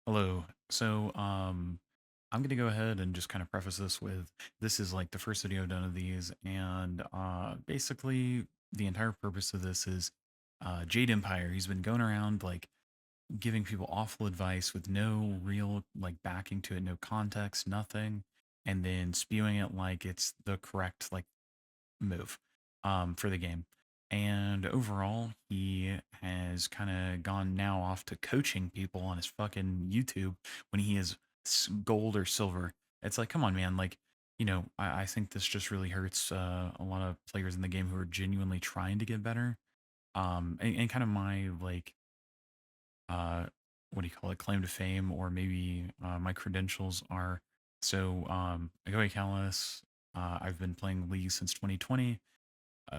Hello. I'm gonna go ahead and just kind of preface this with this is like the first video I've done of these, and basically the entire purpose of this is Jade Empire. He's been going around like giving people awful advice with no real like backing to it, no context, nothing, and then spewing it like it's the correct like move for the game. And overall, he has kind of gone now off to coaching people on his fucking YouTube when he is gold or silver. It's like, come on, man. Like, I think this just really hurts a lot of players in the game who are genuinely trying to get better. And kind of my like, uh, what do you call it, claim to fame, or maybe my credentials are Agoy Callis. I've been playing League since 2020,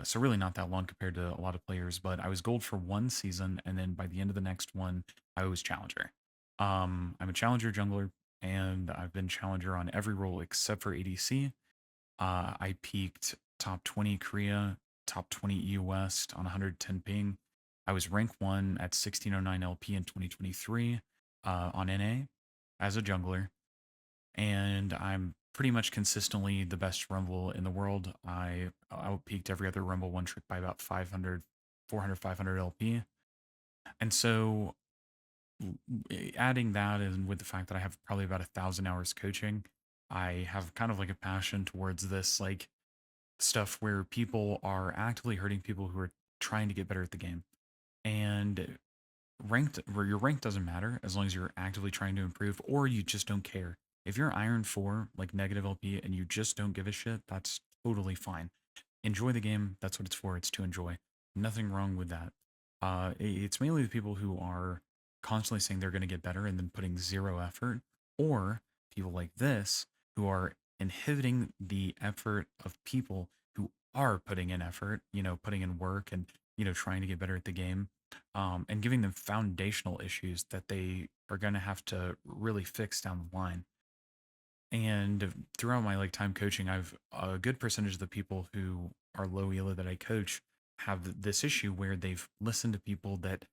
so really not that long compared to a lot of players, but I was gold for one season, and then by the end of the next one, I was challenger. I'm a challenger jungler, and I've been challenger on every role except for ADC. I peaked top 20 Korea, top 20 EU West on 110 ping. I was rank 1 at 1609 LP in 2023 on NA as a jungler, and I'm pretty much consistently the best Rumble in the world. I outpeaked every other Rumble one trick by about 500, 400, 500 LP. And so adding that and with the fact that I have probably about 1,000 hours coaching, I have kind of like a passion towards this like stuff where people are actively hurting people who are trying to get better at the game. And ranked where your rank doesn't matter as long as you're actively trying to improve or you just don't care. If you're Iron 4, like negative LP, and you just don't give a shit, that's totally fine. Enjoy the game. That's what it's for. It's to enjoy. Nothing wrong with that. It's mainly the people who are constantly saying they're going to get better and then putting zero effort, or people like this who are inhibiting the effort of people who are putting in effort, putting in work and, trying to get better at the game, and giving them foundational issues that they are going to have to really fix down the line. And throughout my like time coaching, I've a good percentage of the people who are low elo that I coach have this issue where they've listened to people that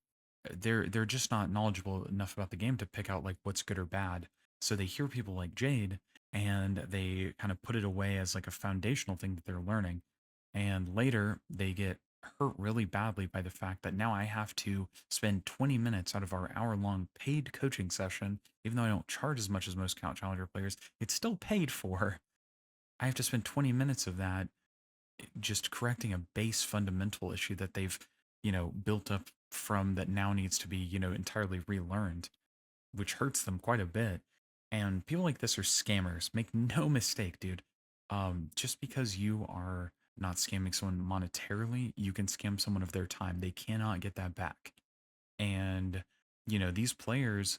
they're just not knowledgeable enough about the game to pick out like what's good or bad. So they hear people like Jade and they kind of put it away as like a foundational thing that they're learning. And later they get hurt really badly by the fact that now I have to spend 20 minutes out of our hour-long paid coaching session, even though I don't charge as much as most Count Challenger players, it's still paid for. I have to spend 20 minutes of that just correcting a base fundamental issue that they've, built up from that now needs to be, entirely relearned, which hurts them quite a bit. And people like this are scammers. Make no mistake, dude. Just because you are not scamming someone monetarily, you can scam someone of their time. They cannot get that back. And, these players,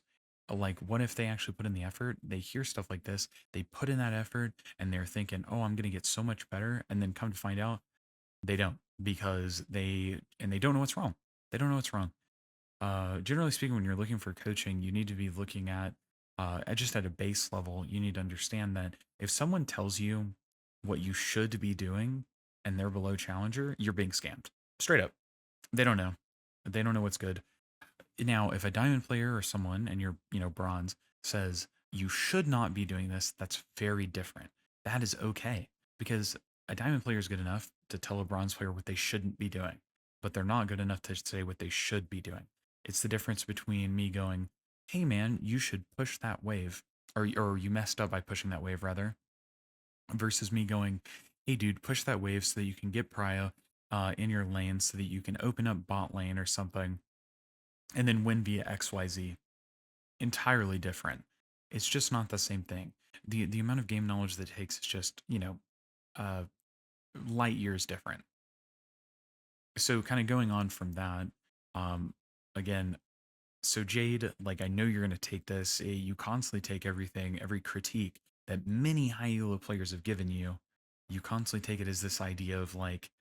like, what if they actually put in the effort? They hear stuff like this, they put in that effort, and they're thinking, oh, I'm going to get so much better. And then come to find out, they don't because they don't know what's wrong. They don't know what's wrong. Generally speaking, when you're looking for coaching, you need to be looking just at a base level. You need to understand that if someone tells you what you should be doing and they're below challenger, you're being scammed. Straight up. They don't know. They don't know what's good. Now, if a diamond player or someone and you're, bronze says you should not be doing this, that's very different. That is okay because a diamond player is good enough to tell a bronze player what they shouldn't be doing, but they're not good enough to say what they should be doing. It's the difference between me going, "Hey man, you should push that wave," or you messed up by pushing that wave rather, versus me going, "Hey dude, push that wave so that you can get prio in your lane so that you can open up bot lane or something and then win via XYZ." Entirely different. It's just not the same thing. The amount of game knowledge that it takes is just, uh light years different. So kind of going on from that, um again, so Jade, like I know you're gonna take this. You constantly take everything, every critique that many high elo players have given you. You constantly take it as this idea of like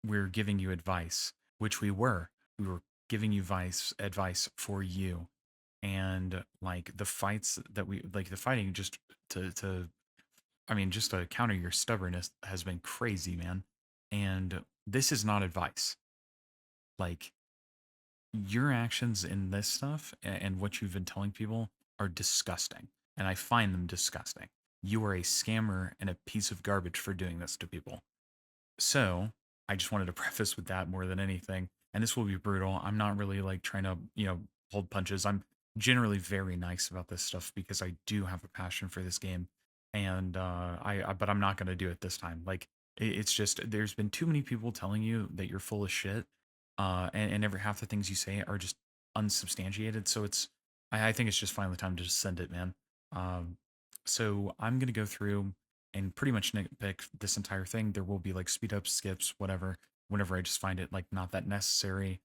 we're giving you advice, which we were. We were giving you advice for you. And like the fights that we like the fighting just to I mean just to counter your stubbornness has been crazy, man. And this is not advice. Like your actions in this stuff and what you've been telling people are disgusting. And I find them disgusting. You are a scammer and a piece of garbage for doing this to people. So I just wanted to preface with that more than anything. And this will be brutal. I'm not really like trying to, hold punches. I'm generally very nice about this stuff because I do have a passion for this game. And but I'm not going to do it this time. Like, it's just, there's been too many people telling you that you're full of shit. And every half the things you say are just unsubstantiated. So I think it's just finally time to just send it, man. Um, so I'm going to go through and pretty much nitpick this entire thing. There will be like speed ups, skips, whatever, whenever I just find it like not that necessary.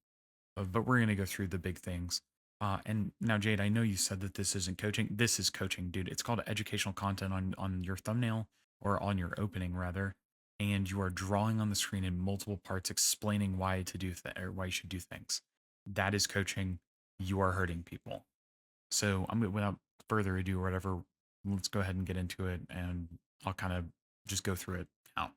But we're gonna go through the big things. And now, Jade, I know you said that this isn't coaching. This is coaching, dude. It's called educational content on your thumbnail or on your opening rather, and you are drawing on the screen in multiple parts explaining why to do or why you should do things. That is coaching. You are hurting people. So without further ado or whatever, let's go ahead and get into it, and I'll kind of just go through it now.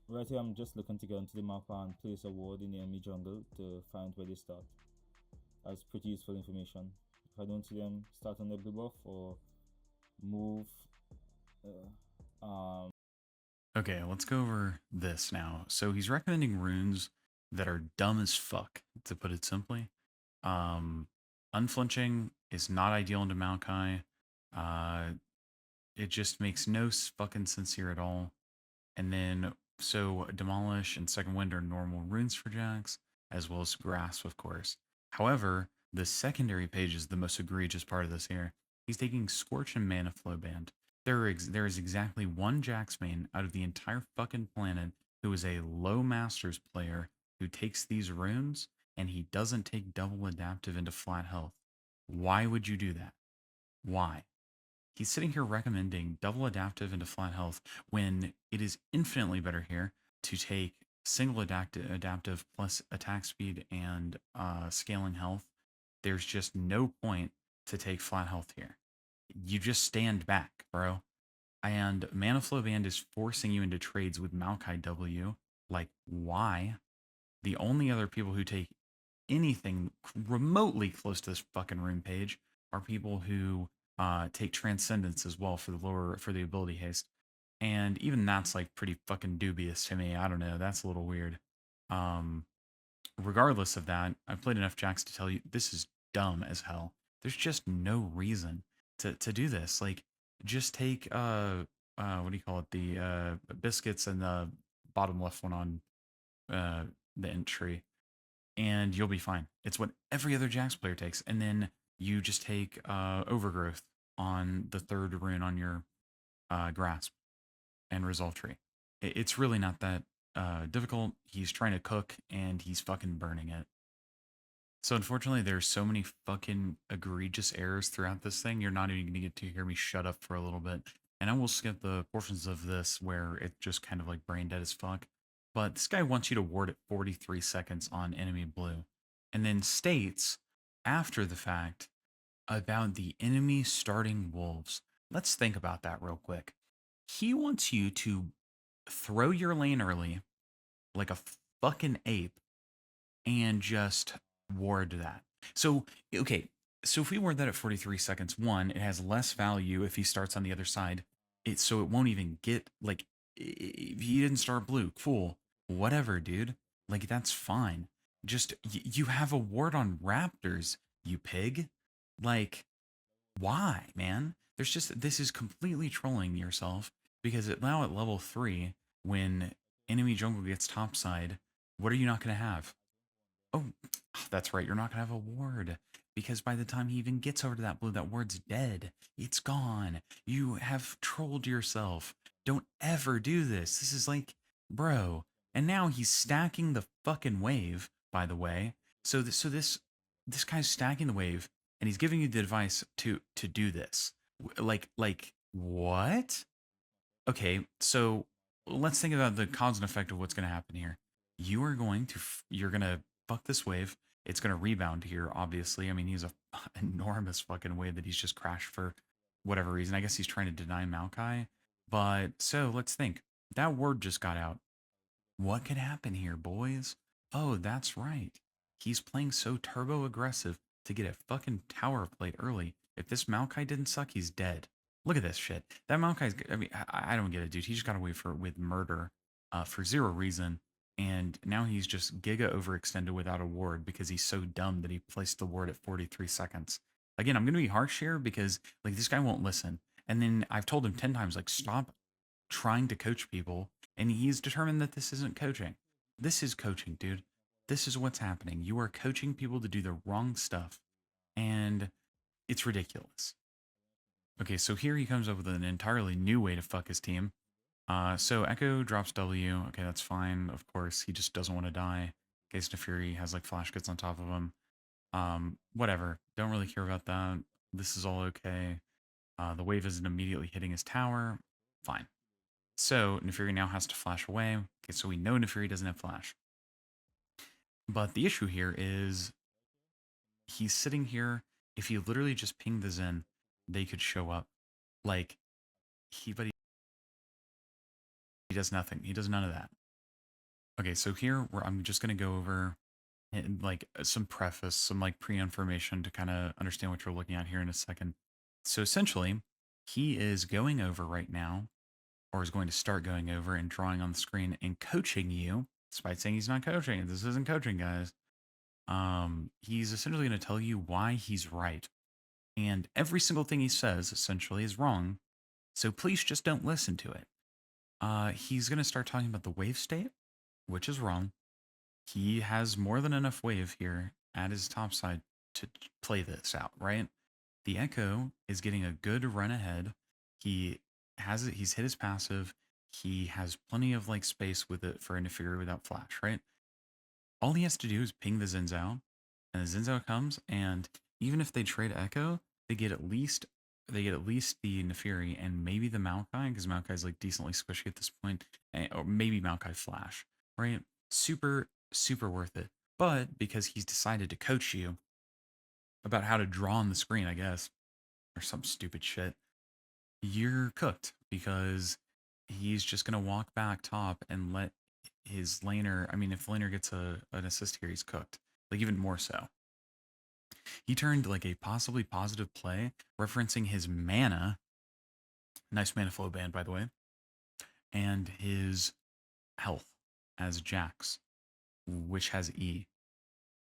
Right here, I'm just looking to get into the map and place a ward in the enemy jungle to find where they start. That's pretty useful information. If I don't see them start on the blue buff or move, um, Okay, let's go over this now. So he's recommending runes that are dumb as fuck, to put it simply. Um, Unflinching is not ideal into Maokai. Uh, it just makes no fucking sense here at all. And then, so Demolish and Second Wind are normal runes for Jax, as well as Grasp, of course. However, the secondary page is the most egregious part of this here. He's taking Scorch and Mana Flow Band. There is exactly one Jax main out of the entire fucking planet who is a low Masters player who takes these runes and he doesn't take double adaptive into flat health. Why would you do that? Why? He's sitting here recommending double adaptive into flat health when it is infinitely better here to take single adaptive plus attack speed and scaling health. There's just no point to take flat health here. You just stand back, bro. And Mana Flow Band is forcing you into trades with Maokai W. Like, why? The only other people who take anything remotely close to this fucking rune page are people who take Transcendence as well for the ability haste, and even that's like pretty fucking dubious to me. I don't know. That's a little weird. Um, Regardless of that, I've played enough Jacks to tell you this is dumb as hell. There's just no reason to do this. Like, just take what do you call it? The biscuits and the bottom left one on the entry, and you'll be fine. It's what every other Jax player takes. And then you just take Overgrowth on the third rune on your Grasp and Resolve Tree. It's really not that difficult. He's trying to cook and he's fucking burning it. So unfortunately, there's so many fucking egregious errors throughout this thing. You're not even going to get to hear me shut up for a little bit. And I will skip the portions of this where it's just kind of like brain dead as fuck. But this guy wants you to ward at 43 seconds on enemy blue, and then states after the fact about the enemy starting wolves. Let's think about that real quick. He wants you to throw your lane early like a fucking ape and just ward that. So, okay, so if we ward that at 43 seconds, one, it has less value if he starts on the other side. So it won't even get like if he didn't start blue, cool. Whatever, dude. Like that's fine. Just you have a ward on raptors, you pig. Like why, man? This is completely trolling yourself because now at level 3 when enemy jungle gets topside, what are you not going to have? Oh, that's right. You're not going to have a ward because by the time he even gets over to that blue, that ward's dead. It's gone. You have trolled yourself. Don't ever do this. This is like, bro. And now he's stacking the fucking wave, by the way. So this guy's stacking the wave and he's giving you the advice to do this. Like what? Okay, so let's think about the cause and effect of what's going to happen here. You're going to fuck this wave. It's going to rebound here, obviously. I mean, he's a enormous fucking wave that he's just crashed for whatever reason. I guess he's trying to deny Maokai. But so let's think. That word just got out. What could happen here, boys? Oh, that's right. He's playing so turbo aggressive to get a fucking tower plate early. If this Maokai didn't suck, he's dead. Look at this shit. That Maokai's, I mean, I don't get it, dude. He just got away with murder for zero reason. And now he's just giga overextended without a ward because he's so dumb that he placed the ward at 43 seconds. Again, I'm going to be harsh here because, like, this guy won't listen. And then I've told him 10 times, like, stop trying to coach people, and he's determined that this isn't coaching. This is coaching, dude. This is what's happening. You are coaching people to do the wrong stuff, and it's ridiculous. Okay, so here he comes up with an entirely new way to fuck his team. So Echo drops W. Okay, that's fine. Of course, he just doesn't want to die. Gaze to Fury has like flash gets on top of him. Whatever. Don't really care about that. This is all okay. The wave isn't immediately hitting his tower. Fine. So Nefiri now has to flash away. Okay, so we know Nefiri doesn't have flash. But the issue here is he's sitting here. If he literally just pinged the Zen, they could show up. Like, but he does nothing. He does none of that. Okay, so here I'm just gonna go over like some preface, some like pre-information to kind of understand what you're looking at here in a second. So essentially, he is going over right now, or is going to start going over and drawing on the screen and coaching you, despite saying he's not coaching. This isn't coaching, guys. He's essentially going to tell you why he's right. And every single thing he says essentially is wrong. So please just don't listen to it. He's going to start talking about the wave state, which is wrong. He has more than enough wave here at his top side to play this out, right? The Echo is getting a good run ahead. He has it. He's hit his passive. He has plenty of like space with it for Nefiri without flash, right? All he has to do is ping the Xin Zhao, and the Xin Zhao comes, and even if they trade Echo, they get at least the Nefiri and maybe the Maokai, because Maokai's like decently squishy at this point, or maybe Maokai flash, right? Super, super worth it. But because he's decided to coach you about how to draw on the screen, I guess, or some stupid shit, you're cooked because he's just going to walk back top and let his laner. I mean, if the laner gets an assist here, he's cooked. Like, even more so. He turned like a possibly positive play, referencing his mana. Nice mana flow band, by the way. And his health as Jax, which has E.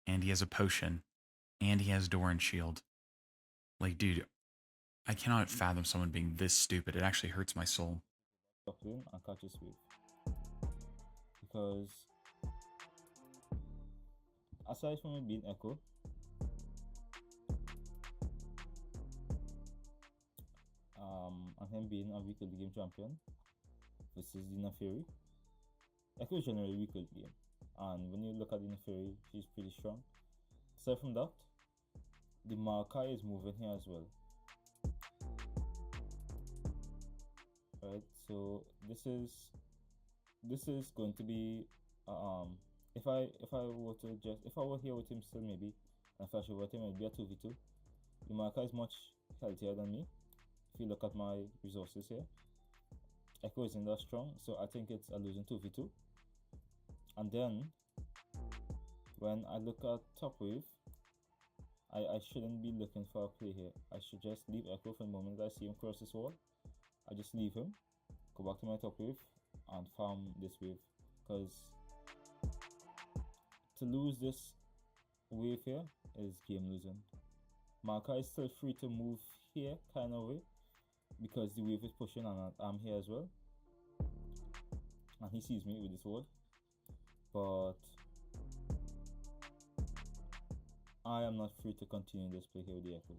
And he has a potion. And he has Doran Shield. Like, dude, I cannot fathom someone being this stupid. It actually hurts my soul. Top lane and catch his wave. Because aside from it being Echo, and him being a weak early game champion versus Dina Fury, Echo is generally weak early game. And when you look at Dina Fury, she's pretty strong. Aside from that, the Maokai is moving here as well. Right, so this is going to be if I were here with him still, maybe, and if I should with him, it'd be a 2v2. The Maokai is much healthier than me. If you look at my resources here, Echo isn't that strong, so I think it's a losing 2v2. And then when I look at top wave, I shouldn't be looking for a play here. I should just leave Echo for the moment that I see him cross this wall. I just leave him, go back to my top wave, and farm this wave. Because to lose this wave here is game losing. Maokai is still free to move here, kind of way, because the wave is pushing and I'm here as well. And he sees me with this ward. But I am not free to continue this play here with the Echo.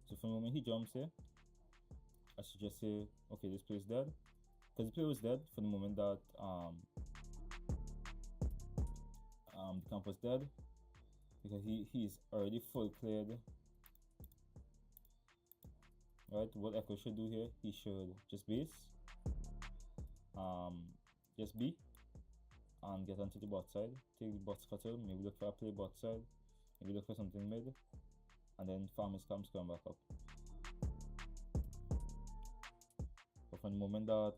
So from the moment he jumps here, I should just say, okay, this play is dead. Because the play was dead for the moment that the camp was dead. Because he's already full cleared. Right, what Echo should do here, he should just base. Just B. And get onto the bot side. Take the bot scuttle, maybe look for a play bot side. Maybe look for something mid. And then farm his camps, come back up. But from the moment that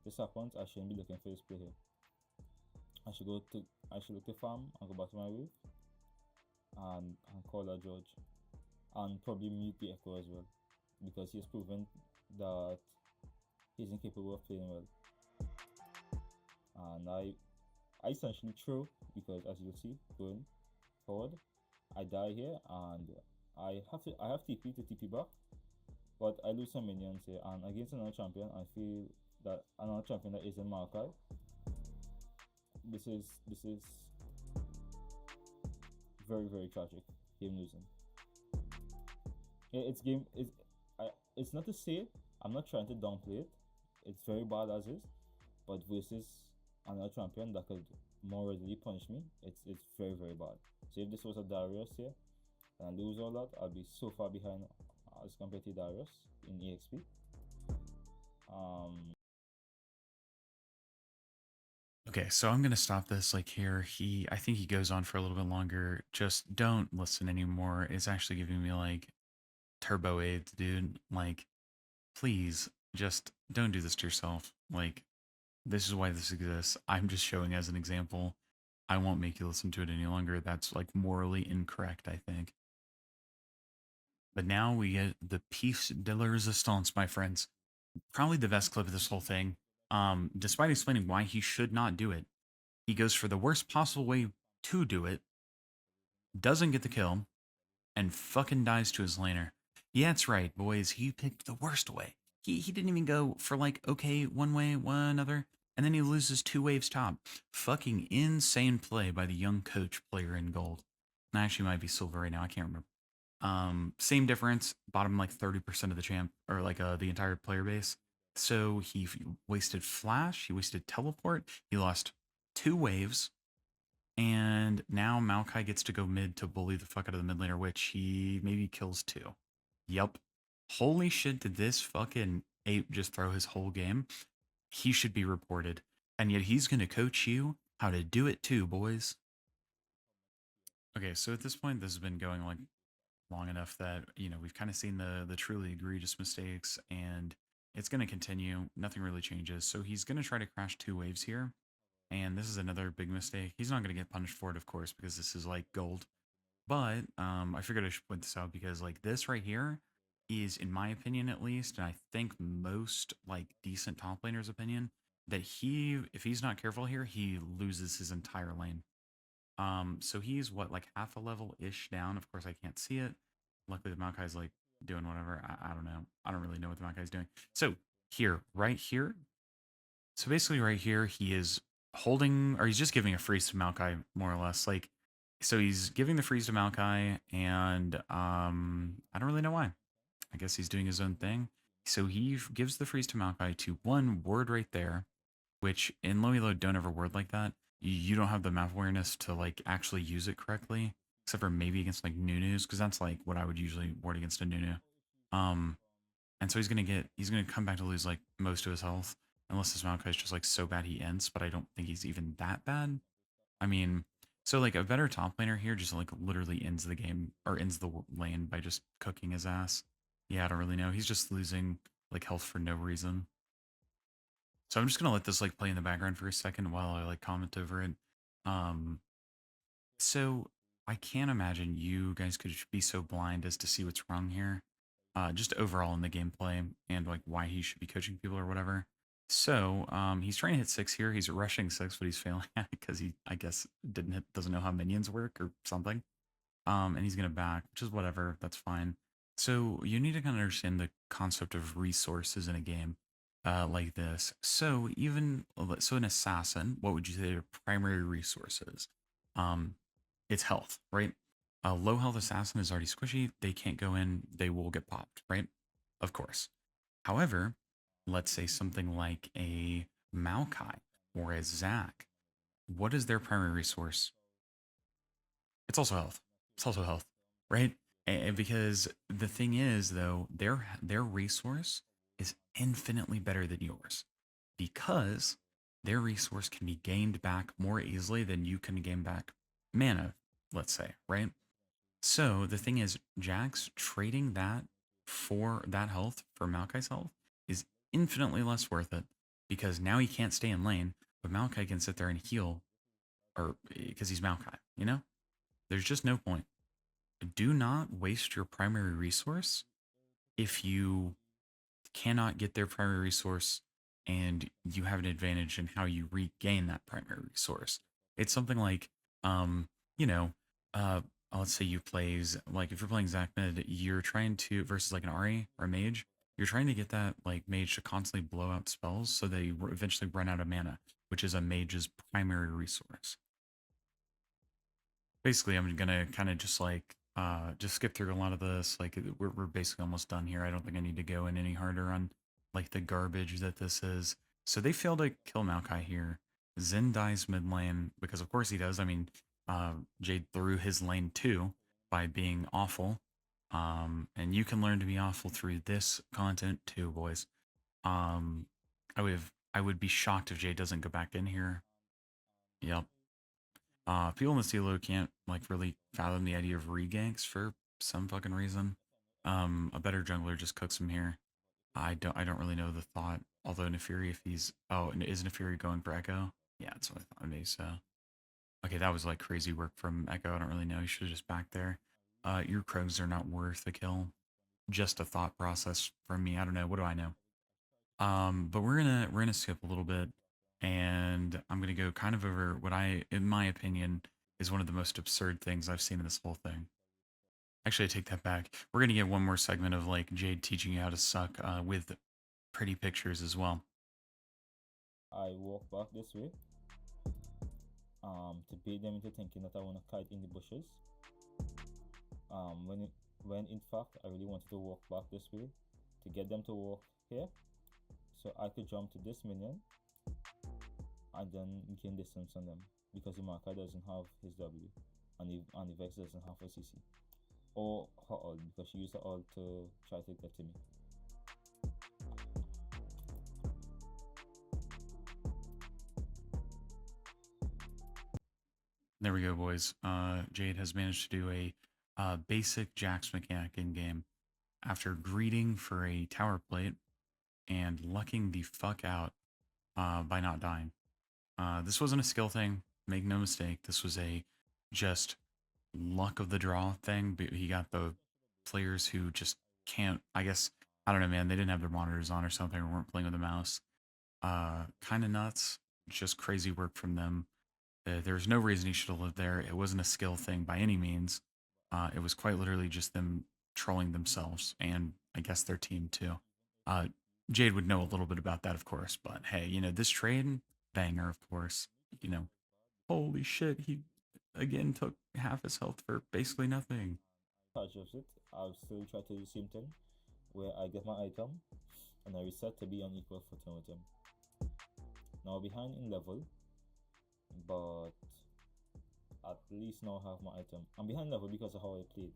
this happens, I shouldn't be looking for this play here. I should go to I should look to farm and go back to my wave and call a George and probably mute the Echo as well because he's proven that he's incapable of playing well. And I essentially throw because as you'll see going forward, I die here and I have TP to TP back, but I lose some minions here and against another champion I feel that another champion that isn't Maokai. This is very very tragic. Game losing. It's game it's it's not to say I'm not trying to downplay it. It's very bad as is, but versus another champion that could more readily punish me, it's very very bad. So if this was a Darius here and I lose all that, I'll be so far behind as compared to Darius in EXP. Um, Okay, so I'm gonna stop this like here. I think he goes on for a little bit longer. Just don't listen anymore. It's actually giving me like turbo AIDS, dude. Like, please, just don't do this to yourself. Like, this is why this exists. I'm just showing as an example. I won't make you listen to it any longer. That's like morally incorrect, I think. But now we get the piece de la resistance, my friends. Probably the best clip of this whole thing. Despite explaining why he should not do it, he goes for the worst possible way to do it, doesn't get the kill, and fucking dies to his laner. Yeah, that's right, boys. He picked the worst way. He didn't even go for like, okay, one way, one another, and then he loses 2 waves top. Fucking insane play by the young coach player in gold. And actually might be silver right now. I can't remember. Same difference, bottom like 30% of the champ or like the entire player base. So he wasted flash, he wasted teleport, he lost 2 waves, and now Maokai gets to go mid to bully the fuck out of the mid laner, which he maybe kills 2. Yup. Holy shit, did this fucking ape just throw his whole game? He should be reported. And yet he's gonna coach you how to do it too, boys. Okay, so at this point, this has been going like long enough that we've kind of seen the truly egregious mistakes, and it's going to continue. Nothing really changes. So he's going to try to crash 2 waves here, and this is another big mistake. He's not going to get punished for it, of course, because this is like gold. But I figured I should point this out because like this right here is, in my opinion at least, and I think most like decent top laners' opinion, that if he's not careful here, he loses his entire lane. So he's what, like half a level ish down. Of course, I can't see it. Luckily, the Maokai's like doing whatever. I don't know. I don't really know what the Maokai's doing. So here, right here. So basically, right here, he is holding, or he's just giving a freeze to Maokai, more or less. Like, so he's giving the freeze to Maokai, and I don't really know why. I guess he's doing his own thing. So he gives the freeze to Maokai to one word right there, which in low elo don't ever word like that. You don't have the map awareness to like actually use it correctly, except for maybe against like Nunus, because that's like what I would usually ward against a Nunu. Um, and so he's gonna come back to lose like most of his health, unless his Maokai is just like so bad he ends. But I don't think he's even that bad. I mean, so like a better top laner here just like literally ends the game or ends the lane by just cooking his ass. Yeah, I don't really know. He's just losing like health for no reason. So I'm just gonna let this like play in the background for a second while I like comment over it. Um, so I can't imagine you guys could be so blind as to see what's wrong here. Just overall in the gameplay and like why he should be coaching people or whatever. So he's trying to hit 6 here. He's rushing 6, but he's failing at it because he, I guess, doesn't know how minions work or something. And he's gonna back, which is whatever. That's fine. So you need to kind of understand the concept of resources in a game like this. So an assassin, what would you say their primary resources? Um, it's health, right? A low health assassin is already squishy. They can't go in. They will get popped, right? Of course. However, let's say something like a Maokai or a Zac. What is their primary resource? It's also health. It's also health, right? And because the thing is, though, their resource is infinitely better than yours because their resource can be gained back more easily than you can gain back mana, let's say, right? So the thing is, Jax trading that for that health for Maokai's health is infinitely less worth it because now he can't stay in lane, but Maokai can sit there and heal or because he's Maokai, you know? There's just no point. Do not waste your primary resource if you cannot get their primary resource and you have an advantage in how you regain that primary resource. It's something like, um, you know, uh, let's say you plays like if you're playing Zac mid, you're trying to versus like an Ari or a mage, you're trying to get that like mage to constantly blow out spells so they eventually run out of mana, which is a mage's primary resource. Basically, I'm gonna kind of just skip through a lot of this. Like we're basically almost done here. I don't think I need to go in any harder on like the garbage that this is. So they fail to kill Maokai here. Zen dies mid lane because of course he does. I mean, Jade threw his lane too by being awful. And you can learn to be awful through this content too, boys. Um, I would be shocked if Jade doesn't go back in here. Yep. People in the CLO can't like really fathom the idea of reganks for some fucking reason. A better jungler just cooks him here. I don't really know the thought. Although Nefiri, if he's and is Nefiri going for Echo? Yeah, that's what I thought. Maybe so. Okay, that was like crazy work from Echo. I don't really know. He should have just back there. Your Krogs are not worth the kill. Just a thought process from me. I don't know. What do I know? But we're gonna skip a little bit, and I'm gonna go kind of over what in my opinion, is one of the most absurd things I've seen in this whole thing. Actually, I take that back. We're gonna get one more segment of like Jade teaching you how to suck with pretty pictures as well. I walk back this way to bait them into thinking that I want to kite in the bushes. When in fact I really wanted to walk back this way to get them to walk here, so I could jump to this minion and then gain distance on them because the marker doesn't have his W and the Vex doesn't have a CC. Or her ult because she used her ult to try to get to me. There we go, boys. Jade has managed to do a basic Jax mechanic in game after greeting for a tower plate and lucking the fuck out by not dying. This wasn't a skill thing. Make no mistake. This was a just luck of the draw thing. But he got the players who just can't. I guess I don't know, man. They didn't have their monitors on or something, or weren't playing with a mouse. Kind of nuts. Just crazy work from them. There's no reason he should have lived there. It wasn't a skill thing by any means. It was quite literally just them trolling themselves and I guess their team too. Uh, Jade would know a little bit about that, of course, but hey, this trade banger, of course. You know, holy shit, he again took half his health for basically nothing. Touch of it, I'll still try to do the same thing where I get my item and I reset to be on equal footing with him. Now behind in level, but at least now I have my item. I'm behind level because of how I played.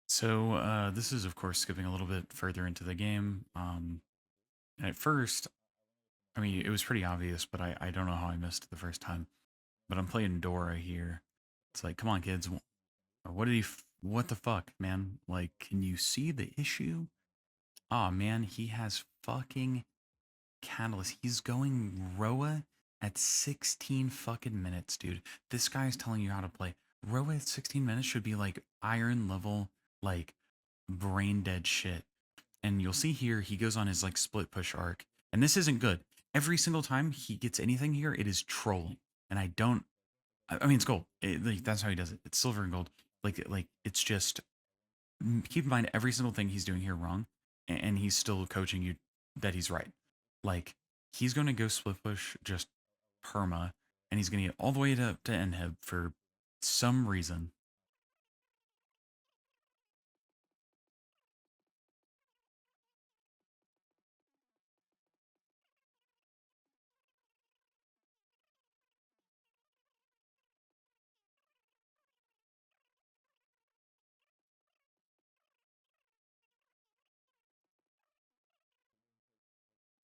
So this is, of course, skipping a little bit further into the game. And at first, I mean, it was pretty obvious, but I don't know how I missed it the first time. But I'm playing Dora here. It's like, come on, kids. What the fuck, man? Like, can you see the issue? Oh, man, he has fucking Catalyst. He's going Roa at 16 fucking minutes, dude. This guy is telling you how to play. Roa at 16 minutes should be like iron level, like brain dead shit. And you'll see here, he goes on his like split push arc. And this isn't good. Every single time he gets anything here, it is trolling. And I mean, it's gold. Like, that's how he does it. It's silver and gold. Like it's just keep in mind every single thing he's doing here wrong, and he's still coaching you that he's right. Like he's going to go split push just perma, and he's going to get all the way to Enheb for some reason.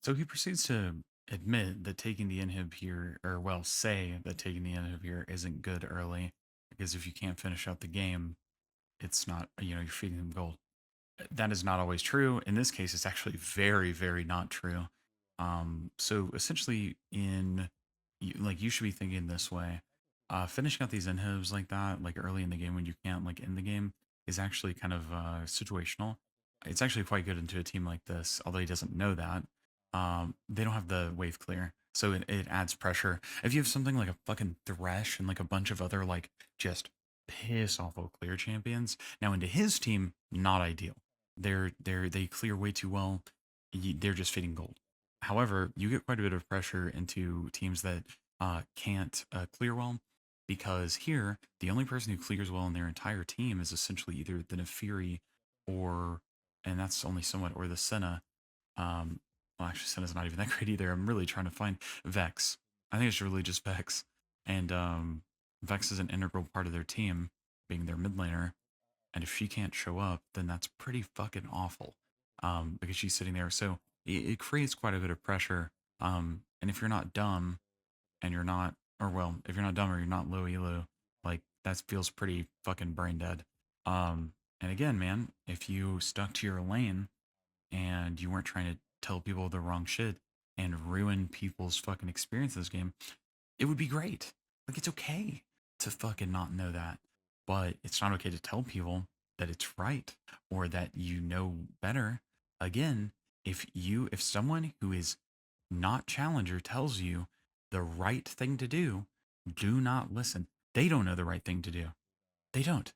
So he proceeds to admit that taking the inhib here, or well, say that taking the inhib here isn't good early, because if you can't finish out the game, it's not, you're feeding them gold. That is not always true. In this case, it's actually very, very not true. So essentially, in you should be thinking this way. Finishing out these inhibs like that, like early in the game when you can't like end the game, is actually kind of situational. It's actually quite good into a team like this, although he doesn't know that. They don't have the wave clear, so it adds pressure. If you have something like a fucking Thresh and like a bunch of other like just piss awful clear champions, now into his team, not ideal. They clear way too well. They're just fitting gold. However, you get quite a bit of pressure into teams that can't clear well, because here the only person who clears well in their entire team is essentially either the Nefiri or, and that's only somewhat, or the Senna. Um, well, actually, Senna's not even that great either. I'm really trying to find Vex. I think it's really just Vex, and Vex is an integral part of their team, being their mid laner. And if she can't show up, then that's pretty fucking awful, because she's sitting there. So it creates quite a bit of pressure. And if you're not dumb and you're not, or well, if you're not dumb or you're not low elo, like that feels pretty fucking brain dead. And again, man, if you stuck to your lane and you weren't trying to tell people the wrong shit and ruin people's fucking experience in this game, it would be great. Like it's okay to fucking not know that, but it's not okay to tell people that it's right or that you know better. Again, if someone who is not challenger tells you the right thing to do not listen. They don't know the right thing to do. They don't.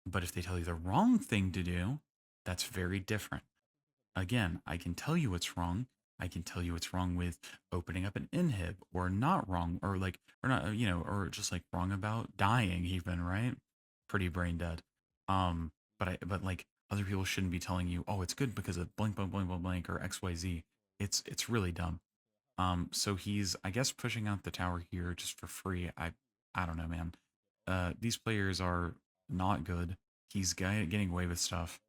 But if they tell you the wrong thing to do, that's very different. Again, I can tell you what's wrong. I can tell you what's wrong with opening up an inhib, or not wrong, or like, or not, or just like wrong about dying even, right? Pretty brain dead. But like other people shouldn't be telling you, oh, it's good because of blank, blank, blank, blank, blank, or XYZ. It's really dumb. So he's, I guess, pushing out the tower here just for free. I don't know, man. These players are not good. He's getting away with stuff,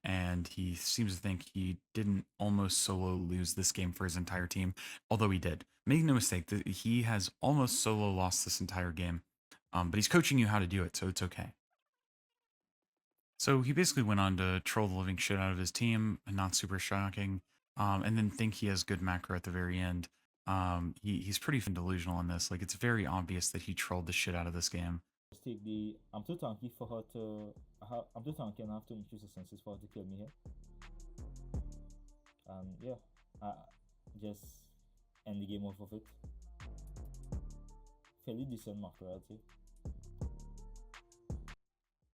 and he seems to think he didn't almost solo lose this game for his entire team, although he did. Make no mistake, he has almost solo lost this entire game. But he's coaching you how to do it, so it's okay. So he basically went on to troll the living shit out of his team, not super shocking, and then think he has good macro at the very end. He's pretty delusional on this. Like it's very obvious that he trolled the shit out of this game. Just take the. I'm too tanky for her to. I'm too tanky and I have to increase the senses for her to kill me here. And yeah, just end the game off of it. Fairly decent macro, I'd say.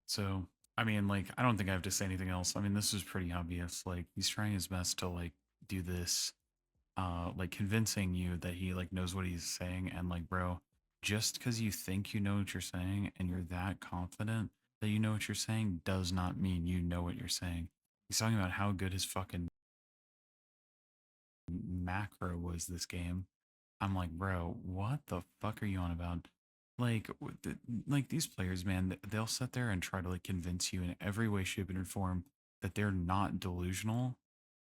So I mean, like I don't think I have to say anything else. I mean, this is pretty obvious. Like he's trying his best to like do this, like convincing you that he like knows what he's saying, and like, bro, just because you think you know what you're saying and you're that confident that you know what you're saying does not mean you know what you're saying. He's talking about how good his fucking macro was this game. I'm like, bro, what the fuck are you on about? Like, like these players, man, they'll sit there and try to like convince you in every way, shape, and form that they're not delusional,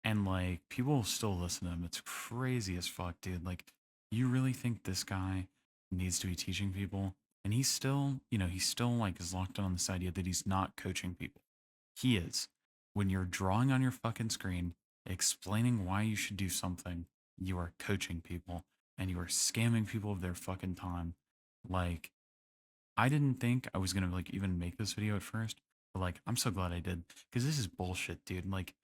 and like people will still listen to them. It's crazy as fuck, dude. Like, you really think this guy needs to be teaching people? And he's still, he's still like is locked on this idea that he's not coaching people. He is. When you're drawing on your fucking screen, explaining why you should do something, you are coaching people and you are scamming people of their fucking time. Like, I didn't think I was gonna like even make this video at first, but like I'm so glad I did, because this is bullshit, dude. Like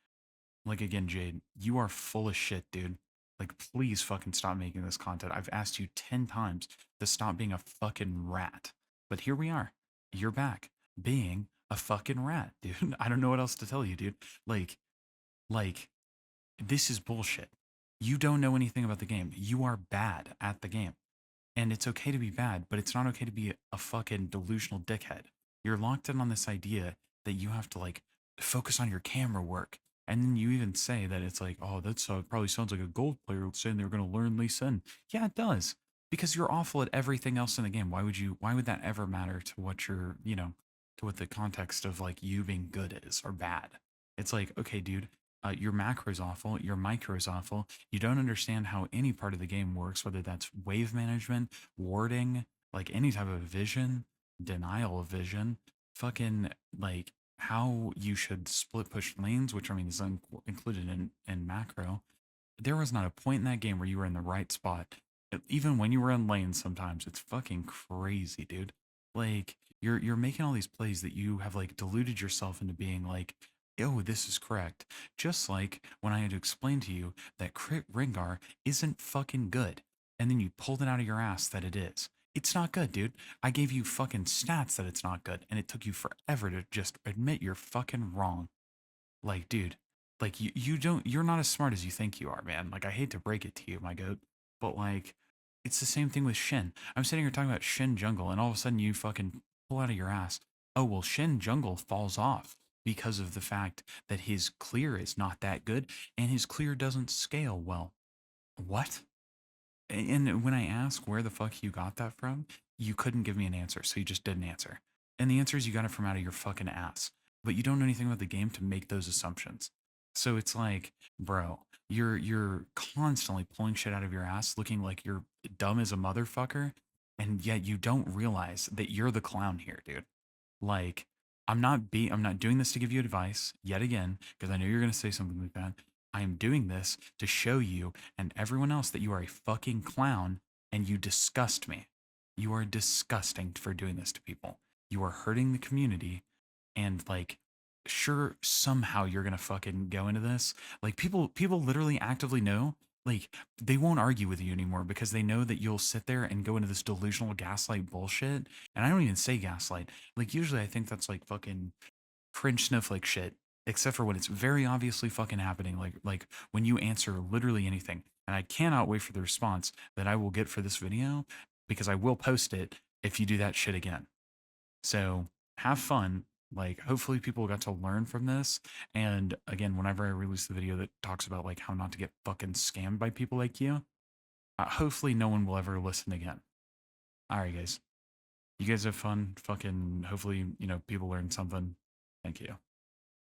again, Jade, you are full of shit, dude. Like, please fucking stop making this content. I've asked you 10 times to stop being a fucking rat. But here we are. You're back being a fucking rat, dude. I don't know what else to tell you, dude. Like, this is bullshit. You don't know anything about the game. You are bad at the game. And it's okay to be bad, but it's not okay to be a fucking delusional dickhead. You're locked in on this idea that you have to like focus on your camera work. And then you even say that it's like, oh, that's probably sounds like a gold player saying they're going to learn Lee Sin. Yeah, it does. Because you're awful at everything else in the game. Why would that ever matter to what you're, to what the context of like you being good is or bad? It's like, okay, dude, your macro is awful, your micro is awful. You don't understand how any part of the game works, whether that's wave management, warding, like any type of vision, denial of vision, fucking like how you should split push lanes, which I mean is included in macro. There was not a point in that game where you were in the right spot even when you were in lanes, sometimes it's fucking crazy, dude. Like you're making all these plays that you have like deluded yourself into being like, oh, this is correct. Just like when I had to explain to you that Crit Rengar isn't fucking good, and then you pulled it out of your ass that it is. It's not good, dude. I gave you fucking stats that it's not good, and it took you forever to just admit you're fucking wrong. Like, dude, like you're not as smart as you think you are, man. Like, I hate to break it to you, my goat, but like, it's the same thing with Shin. I'm sitting here talking about Shin Jungle, and all of a sudden you fucking pull out of your ass, oh, well, Shin Jungle falls off because of the fact that his clear is not that good and his clear doesn't scale well. What? And when I ask where the fuck you got that from, you couldn't give me an answer, so you just didn't answer. And the answer is you got it from out of your fucking ass. But you don't know anything about the game to make those assumptions. So it's like, bro, you're constantly pulling shit out of your ass, looking like you're dumb as a motherfucker, and yet you don't realize that you're the clown here, dude. Like, I'm not doing this to give you advice yet again, because I know you're gonna say something like that. I am doing this to show you and everyone else that you are a fucking clown and you disgust me. You are disgusting for doing this to people. You are hurting the community and like sure somehow you're going to fucking go into this. Like people literally actively know like they won't argue with you anymore because they know that you'll sit there and go into this delusional gaslight bullshit. And I don't even say gaslight. Like usually I think that's like fucking cringe snowflake shit, except for when it's very obviously fucking happening. Like when you answer literally anything, and I cannot wait for the response that I will get for this video because I will post it if you do that shit again. So have fun. Like hopefully people got to learn from this. And again, whenever I release the video that talks about like how not to get fucking scammed by people like you, hopefully no one will ever listen again. All right, guys. You guys have fun. Fucking hopefully, people learn something. Thank you.